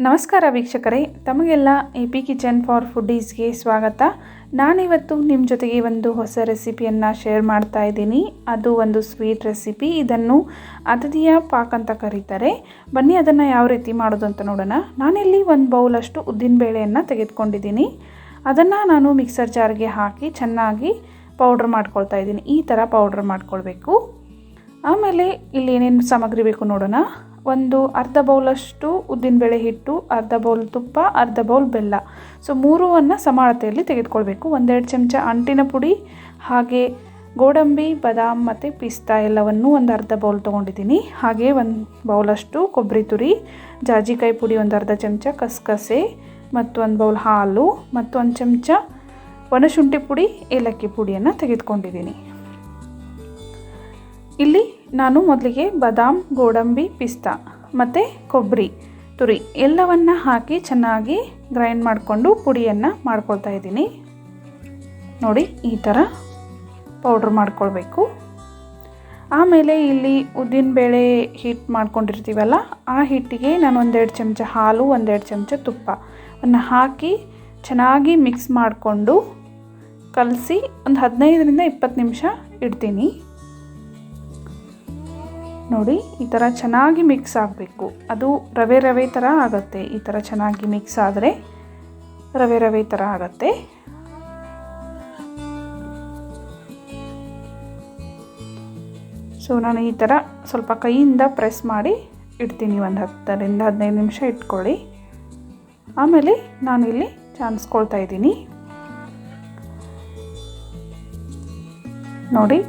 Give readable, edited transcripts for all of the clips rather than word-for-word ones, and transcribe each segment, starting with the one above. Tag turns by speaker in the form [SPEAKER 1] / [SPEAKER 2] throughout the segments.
[SPEAKER 1] ನಮಸ್ಕಾರ ವೀಕ್ಷಕರೇ, ತಮಗೆಲ್ಲ ಎಪಿ ಕಿಚನ್ ಫಾರ್ ಫುಡ್ಡೀಸ್ಗೆ ಸ್ವಾಗತ. ನಾನಿವತ್ತು ನಿಮ್ಮ ಜೊತೆಗೆ ಒಂದು ಹೊಸ ರೆಸಿಪಿಯನ್ನು ಶೇರ್ ಮಾಡ್ತಾ ಇದ್ದೀನಿ. ಅದು ಒಂದು ಸ್ವೀಟ್ ರೆಸಿಪಿ. ಇದನ್ನು ಅದದಿಯ ಪಾಕ್ ಅಂತ ಕರೀತಾರೆ. ಬನ್ನಿ ಅದನ್ನು ಯಾವ ರೀತಿ ಮಾಡೋದು ಅಂತ ನೋಡೋಣ. ನಾನಿಲ್ಲಿ ಒಂದು ಬೌಲಷ್ಟು ಉದ್ದಿನಬೇಳೆಯನ್ನು ತೆಗೆದುಕೊಂಡಿದ್ದೀನಿ. ಅದನ್ನು ನಾನು ಮಿಕ್ಸರ್ ಜಾರ್ಗೆ ಹಾಕಿ ಚೆನ್ನಾಗಿ ಪೌಡ್ರ್ ಮಾಡ್ಕೊಳ್ತಾ ಇದ್ದೀನಿ. ಈ ಥರ ಪೌಡ್ರ್ ಮಾಡ್ಕೊಳ್ಬೇಕು. ಆಮೇಲೆ ಇಲ್ಲಿ ಏನೇನು ಸಾಮಗ್ರಿ ಬೇಕು ನೋಡೋಣ. ಒಂದು ಅರ್ಧ ಬೌಲಷ್ಟು ಉದ್ದಿನಬೇಳೆ ಹಿಟ್ಟು, ಅರ್ಧ ಬೌಲ್ ತುಪ್ಪ, ಅರ್ಧ ಬೌಲ್ ಬೆಲ್ಲ. ಸೊ ಮೂರನ್ನು ಸಮ ಅಳತೆಯಲ್ಲಿ ತೆಗೆದುಕೊಳ್ಬೇಕು. ಒಂದೆರಡು ಚಮಚ ಅಂಟಿನ ಪುಡಿ, ಹಾಗೆ ಗೋಡಂಬಿ, ಬಾದಾಮ್ ಮತ್ತು ಪಿಸ್ತಾ ಎಲ್ಲವನ್ನು ಒಂದು ಅರ್ಧ ಬೌಲ್ ತೊಗೊಂಡಿದ್ದೀನಿ. ಹಾಗೆ ಒಂದು ಬೌಲಷ್ಟು ಕೊಬ್ಬರಿ ತುರಿ, ಜಾಜಿಕಾಯಿ ಪುಡಿ ಒಂದು ಅರ್ಧ ಚಮಚ, ಕಸಕಸೆ ಮತ್ತು ಒಂದು ಬೌಲ್ ಹಾಲು ಮತ್ತು ಒಂದು ಚಮಚ ಒಣಶುಂಠಿ ಪುಡಿ, ಏಲಕ್ಕಿ ಪುಡಿಯನ್ನು ತೆಗೆದುಕೊಂಡಿದ್ದೀನಿ. ಇಲ್ಲಿ ನಾನು ಮೊದಲಿಗೆ ಬಾದಾಮ್, ಗೋಡಂಬಿ, ಪಿಸ್ತಾ ಮತ್ತು ಕೊಬ್ಬರಿ ತುರಿ ಎಲ್ಲವನ್ನು ಹಾಕಿ ಚೆನ್ನಾಗಿ ಗ್ರೈಂಡ್ ಮಾಡಿಕೊಂಡು ಪುಡಿಯನ್ನು ಮಾಡ್ಕೊಳ್ತಾ ಇದ್ದೀನಿ. ನೋಡಿ, ಈ ಥರ ಪೌಡ್ರ್ ಮಾಡ್ಕೊಳ್ಬೇಕು. ಆಮೇಲೆ ಇಲ್ಲಿ ಉದ್ದಿನಬೇಳೆ ಹಿಟ್ಟು ಮಾಡ್ಕೊಂಡಿರ್ತೀವಲ್ಲ, ಆ ಹಿಟ್ಟಿಗೆ ನಾನು ಒಂದೆರಡು ಚಮಚ ಹಾಲು, ಒಂದೆರಡು ಚಮಚ ತುಪ್ಪವನ್ನು ಹಾಕಿ ಚೆನ್ನಾಗಿ ಮಿಕ್ಸ್ ಮಾಡಿಕೊಂಡು ಕಲಸಿ ಒಂದು 15ರಿಂದ 20 ನಿಮಿಷ ಇಡ್ತೀನಿ. ನೋಡಿ, ಈ ಥರ ಚೆನ್ನಾಗಿ ಮಿಕ್ಸ್ ಆಗಬೇಕು. ಅದು ರವೆ ಥರ ಆಗುತ್ತೆ. ಈ ಥರ ಚೆನ್ನಾಗಿ ಮಿಕ್ಸ್ ಆದರೆ ರವೆ ಥರ ಆಗುತ್ತೆ. ಸೊ ನಾನು ಈ ಥರ ಸ್ವಲ್ಪ ಕೈಯಿಂದ ಪ್ರೆಸ್ ಮಾಡಿ ಇಡ್ತೀನಿ. ಒಂದು 10ರಿಂದ 15 ನಿಮಿಷ ಇಟ್ಕೊಳ್ಳಿ. ಆಮೇಲೆ ನಾನಿಲ್ಲಿ ಚಾನ್ಸ್ಕೊಳ್ತಾ ಇದ್ದೀನಿ. ನೋಡಿ,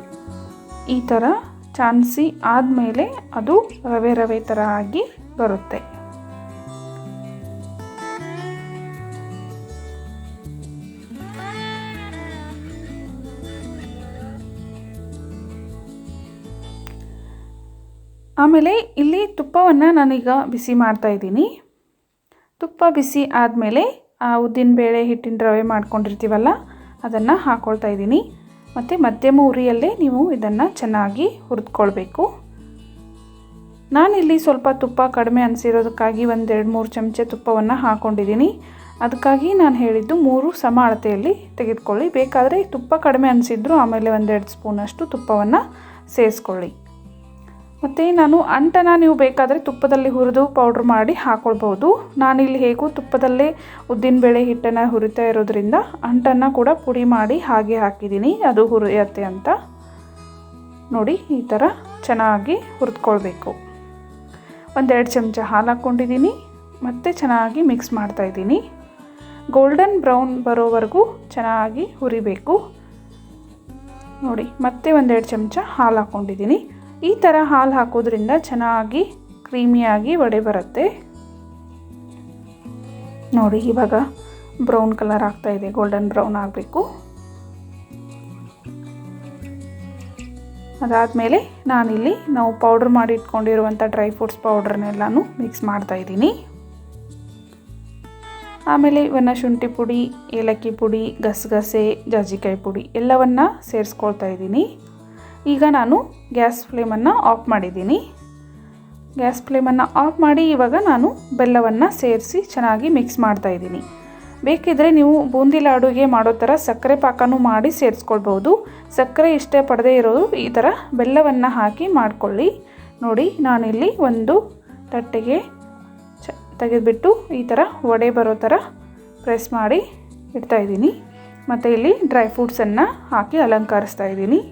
[SPEAKER 1] ಈ ಥರ ಚಾನ್ಸಿ ಆದಮೇಲೆ ಅದು ರವೆ ಥರ ಆಗಿ ಬರುತ್ತೆ. ಆಮೇಲೆ ಇಲ್ಲಿ ತುಪ್ಪವನ್ನು ನಾನೀಗ ಬಿಸಿ ಮಾಡ್ತಾ ಇದ್ದೀನಿ. ತುಪ್ಪ ಬಿಸಿ ಆದಮೇಲೆ ಆ ಉದ್ದಿನಬೇಳೆ ಹಿಟ್ಟಿನ ರವೆ ಮಾಡ್ಕೊಂಡಿರ್ತೀವಲ್ಲ, ಅದನ್ನು ಹಾಕ್ಕೊಳ್ತಾ ಇದ್ದೀನಿ. ಮತ್ತು ಮಧ್ಯಮ ಉರಿಯಲ್ಲೇ ನೀವು ಇದನ್ನು ಚೆನ್ನಾಗಿ ಹುರಿದ್ಕೊಳ್ಬೇಕು. ನಾನಿಲ್ಲಿ ಸ್ವಲ್ಪ ತುಪ್ಪ ಕಡಿಮೆ ಅನಿಸಿರೋದಕ್ಕಾಗಿ 1-2-3 ಚಮಚ ತುಪ್ಪವನ್ನು ಹಾಕ್ಕೊಂಡಿದ್ದೀನಿ. ಅದಕ್ಕಾಗಿ ನಾನು ಹೇಳಿದ್ದು 3 ಸಮ ಅಳತೆಯಲ್ಲಿ ತೆಗೆದುಕೊಳ್ಳಿ. ಬೇಕಾದರೆ ತುಪ್ಪ ಕಡಿಮೆ ಅನಿಸಿದ್ರು ಆಮೇಲೆ 1-2 ಸ್ಪೂನಷ್ಟು ತುಪ್ಪವನ್ನು ಸೇರಿಸ್ಕೊಳ್ಳಿ. ಮತ್ತು ನಾನು ಅಂಟನ್ನು ನೀವು ಬೇಕಾದರೆ ತುಪ್ಪದಲ್ಲಿ ಹುರಿದು ಪೌಡ್ರ್ ಮಾಡಿ ಹಾಕ್ಕೊಳ್ಬೋದು. ನಾನಿಲ್ಲಿ ಹೇಗೂ ತುಪ್ಪದಲ್ಲೇ ಉದ್ದಿನಬೇಳೆ ಹಿಟ್ಟನ್ನು ಹುರಿತಾ ಇರೋದ್ರಿಂದ ಅಂಟನ್ನು ಕೂಡ ಪುಡಿ ಮಾಡಿ ಹಾಗೆ ಹಾಕಿದ್ದೀನಿ, ಅದು ಹುರಿಯುತ್ತೆ ಅಂತ. ನೋಡಿ, ಈ ಥರ ಚೆನ್ನಾಗಿ ಹುರಿದ್ಕೊಳ್ಬೇಕು. 1-2 ಚಮಚ ಹಾಲು ಹಾಕ್ಕೊಂಡಿದ್ದೀನಿ ಮತ್ತು ಚೆನ್ನಾಗಿ ಮಿಕ್ಸ್ ಮಾಡ್ತಾಯಿದ್ದೀನಿ. ಗೋಲ್ಡನ್ ಬ್ರೌನ್ ಬರೋವರೆಗೂ ಚೆನ್ನಾಗಿ ಹುರಿಬೇಕು. ನೋಡಿ, ಮತ್ತೆ 1-2 ಚಮಚ ಹಾಲು ಹಾಕ್ಕೊಂಡಿದ್ದೀನಿ. ಈ ಥರ ಹಾಲು ಹಾಕೋದ್ರಿಂದ ಚೆನ್ನಾಗಿ ಕ್ರೀಮಿಯಾಗಿ ವಡೆ ಬರುತ್ತೆ. ನೋಡಿ, ಇವಾಗ ಬ್ರೌನ್ ಕಲರ್ ಆಗ್ತಾ ಇದೆ, ಗೋಲ್ಡನ್ ಬ್ರೌನ್ ಆಗಬೇಕು. ಅದಾದಮೇಲೆ ನಾನಿಲ್ಲಿ ನಾವು ಪೌಡ್ರ್ ಮಾಡಿ ಇಟ್ಕೊಂಡಿರುವಂಥ ಡ್ರೈ ಫ್ರೂಟ್ಸ್ ಪೌಡ್ರನ್ನೆಲ್ಲನೂ ಮಿಕ್ಸ್ ಮಾಡ್ತಾಯಿದ್ದೀನಿ. ಆಮೇಲೆ ಒಣಶುಂಠಿ ಪುಡಿ, ಏಲಕ್ಕಿ ಪುಡಿ, ಗಸಗಸೆ, ಜಾಜಿಕಾಯಿ ಪುಡಿ ಎಲ್ಲವನ್ನು ಸೇರಿಸ್ಕೊಳ್ತಾ ಇದ್ದೀನಿ. ಈಗ ನಾನು ಗ್ಯಾಸ್ ಫ್ಲೇಮನ್ನು ಆಫ್ ಮಾಡಿದ್ದೀನಿ. ಗ್ಯಾಸ್ ಫ್ಲೇಮನ್ನು ಆಫ್ ಮಾಡಿ ಇವಾಗ ನಾನು ಬೆಲ್ಲವನ್ನು ಸೇರಿಸಿ ಚೆನ್ನಾಗಿ ಮಿಕ್ಸ್ ಮಾಡ್ತಾಯಿದ್ದೀನಿ. ಬೇಕಿದ್ದರೆ ನೀವು ಬೂಂದಿ ಲಾಡುಗೆ ಮಾಡೋ ಥರ ಸಕ್ಕರೆ ಪಾಕನೂ ಮಾಡಿ ಸೇರಿಸ್ಕೊಳ್ಬೋದು. ಸಕ್ಕರೆ ಇಷ್ಟಪಡದೇ ಇರೋರು ಈ ಥರ ಬೆಲ್ಲವನ್ನು ಹಾಕಿ ಮಾಡಿಕೊಳ್ಳಿ. ನೋಡಿ, ನಾನಿಲ್ಲಿ ಒಂದು ತಟ್ಟೆಗೆ ತೆಗೆದುಬಿಟ್ಟು ಈ ಥರ ವಡೆ ಬರೋ ಥರ ಪ್ರೆಸ್ ಮಾಡಿ ಇಡ್ತಾಯಿದ್ದೀನಿ. ಮತ್ತು ಇಲ್ಲಿ ಡ್ರೈ ಫ್ರೂಟ್ಸನ್ನು ಹಾಕಿ ಅಲಂಕರಿಸ್ತಾ ಇದ್ದೀನಿ.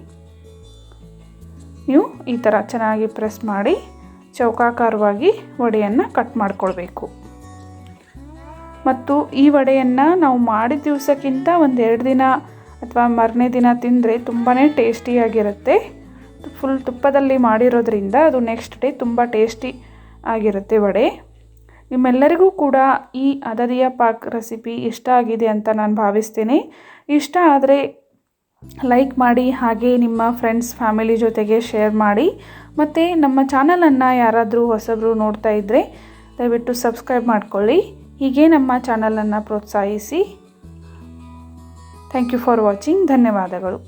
[SPEAKER 1] ನೀವು ಈ ಥರ ಚೆನ್ನಾಗಿ ಪ್ರೆಸ್ ಮಾಡಿ ಚೌಕಾಕಾರವಾಗಿ ವಡೆಯನ್ನು ಕಟ್ ಮಾಡಿಕೊಳ್ಬೇಕು. ಮತ್ತು ಈ ವಡೆಯನ್ನು ನಾವು ಮಾಡಿದ ದಿವಸಕ್ಕಿಂತ 1-2 ದಿನ ಅಥವಾ ಮಾರನೇ ದಿನ ತಿಂದರೆ ತುಂಬಾ ಟೇಸ್ಟಿಯಾಗಿರುತ್ತೆ. ಫುಲ್ ತುಪ್ಪದಲ್ಲಿ ಮಾಡಿರೋದ್ರಿಂದ ಅದು ನೆಕ್ಸ್ಟ್ ಡೇ ತುಂಬ ಟೇಸ್ಟಿ ಆಗಿರುತ್ತೆ ವಡೆ. ನಿಮ್ಮೆಲ್ಲರಿಗೂ ಕೂಡ ಈ ಅದದಿಯ ಪಾಕ್ ರೆಸಿಪಿ ಇಷ್ಟ ಆಗಿದೆ ಅಂತ ನಾನು ಭಾವಿಸ್ತೇನೆ. ಇಷ್ಟ ಆದರೆ ಲೈಕ್ ಮಾಡಿ, ಹಾಗೆ ನಿಮ್ಮ ಫ್ರೆಂಡ್ಸ್ ಫ್ಯಾಮಿಲಿ ಜೊತೆಗೆ ಶೇರ್ ಮಾಡಿ. ಮತ್ತು ನಮ್ಮ ಚಾನಲನ್ನು ಯಾರಾದರೂ ಹೊಸಬರು ನೋಡ್ತಾ ಇದ್ದರೆ ದಯವಿಟ್ಟು ಸಬ್ಸ್ಕ್ರೈಬ್ ಮಾಡ್ಕೊಳ್ಳಿ. ಹೀಗೆ ನಮ್ಮ ಚಾನಲನ್ನು ಪ್ರೋತ್ಸಾಹಿಸಿ. Thank you for watching. ಧನ್ಯವಾದಗಳು.